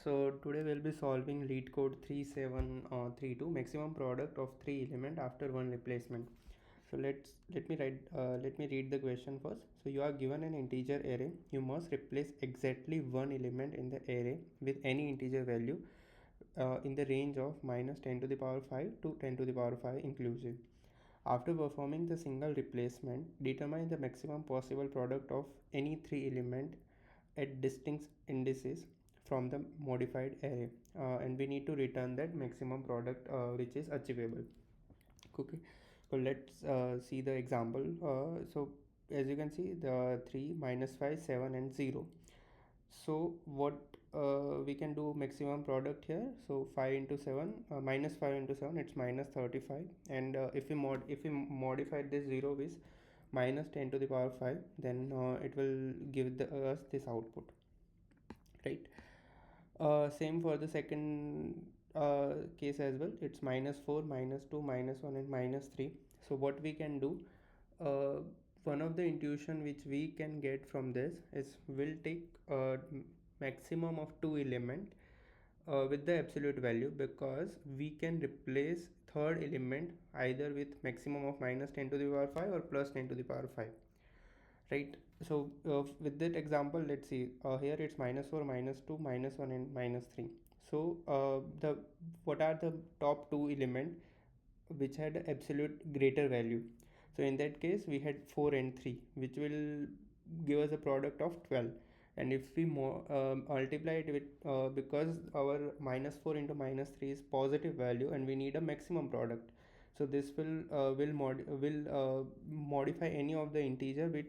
So today we'll be solving LeetCode 3732 maximum product of three element after one replacement. So let me read the question first. So you are given an integer array. You must replace exactly one element in the array with any integer value in the range of minus 10 to the power 5 to 10 to the power 5 inclusive. After performing the single replacement, determine the maximum possible product of any three element at distinct indices from the modified array, and we need to return that maximum product which is achievable. Okay, so let's see the example. So as you can see, the 3 minus 5 7 and 0. So what we can do maximum product here. So 5 into 7 minus 5 into 7, it's minus 35, and if we modify this 0 with minus 10 to the power 5, then it will give us this output, right? Same for the second case as well. It's minus 4 minus 2 minus 1 and minus 3. So what we can do, uh, one of the intuition which we can get from this is we'll take maximum of two element with the absolute value, because we can replace third element either with maximum of minus 10 to the power 5 or plus 10 to the power 5, right? So with that example, let's see, here it's minus 4 minus 2 minus 1 and minus 3. So the what are the top two element which had absolute greater value? So in that case we had 4 and 3, which will give us a product of 12. And if we multiply it with because our minus 4 into minus 3 is positive value and we need a maximum product, so this will modify any of the integer with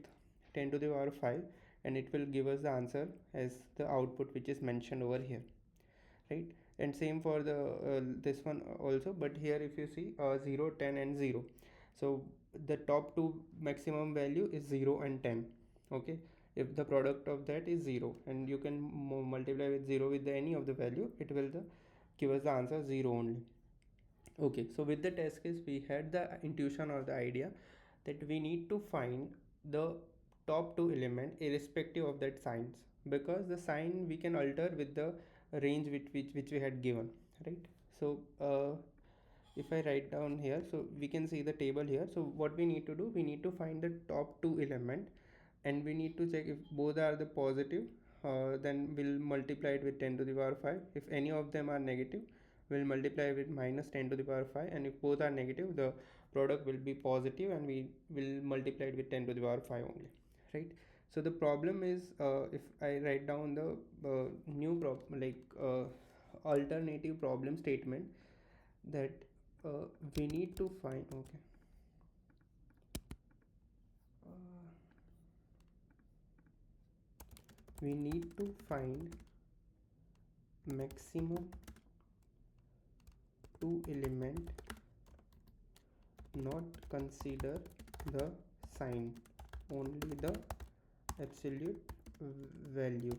10 to the power 5, and it will give us the answer as the output which is mentioned over here, right? And same for the this one also, but here if you see 0 10 and 0, so the top two maximum value is 0 and 10. Okay, if the product of that is 0, and you can multiply with 0 with any of the value, it will give us the answer 0 only. Okay, so with the test case we had the intuition or the idea that we need to find the top two element irrespective of that signs, because the sign we can alter with the range which we had given, right? So if I write down here, so we can see the table here. So what we need to do, we need to find the top two element, and we need to check if both are the positive, then we'll multiply it with 10 to the power 5. If any of them are negative, we'll multiply with minus 10 to the power 5, and if both are negative, the product will be positive and we will multiply it with 10 to the power 5 only, right? So the problem is, if I write down the new problem, like alternative problem statement, that we need to find, okay, uh, we need to find maximum two element, not consider the sign, only the absolute value,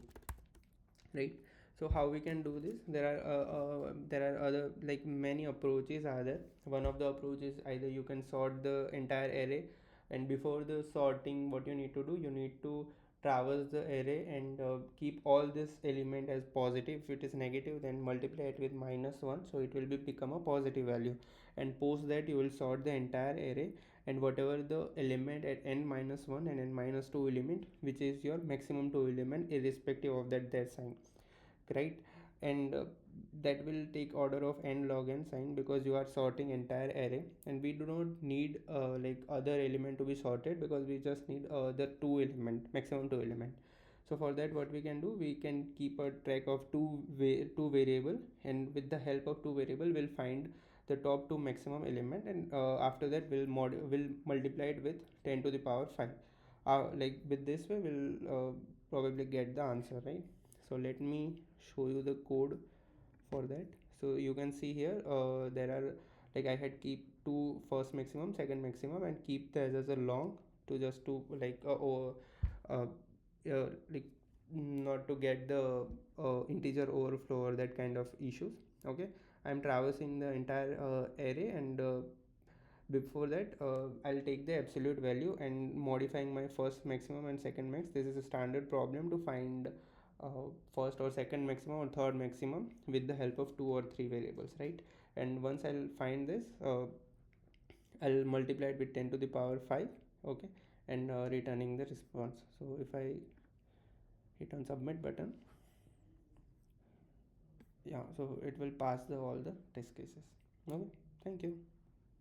right? So how we can do this? There are other, like, many approaches are there. One of the approaches, either you can sort the entire array, and before the sorting, what you need to do, you need to traverse the array and keep all this element as positive. If it is negative, then multiply it with minus 1, so it will become a positive value, and post that you will sort the entire array, and whatever the element at n minus 1 and n minus 2 element, which is your maximum two element irrespective of that sign, right? And that will take order of n log n sign, because you are sorting entire array, and we do not need like other element to be sorted, because we just need the two element, maximum two element. So for that, what we can do, we can keep a track of two variable, and with the help of two variable we'll find the top two maximum element, and after that we'll multiply it with 10 to the power 5. Like with this way we'll probably get the answer, right? So let me show you the code for that. So you can see here, there are, like, I had keep two first maximum, second maximum, and keep this as a long, to just to like uh, like not to get the integer overflow or that kind of issues. Okay, I'm traversing the entire array, and before that I'll take the absolute value and modifying my first maximum and second max. This is a standard problem to find first or second maximum or third maximum with the help of two or three variables, right? And once I'll find this, I'll multiply it with 10 to the power 5, okay, and returning the response. So if I hit on submit button, yeah, so it will pass all the test cases. Okay, thank you.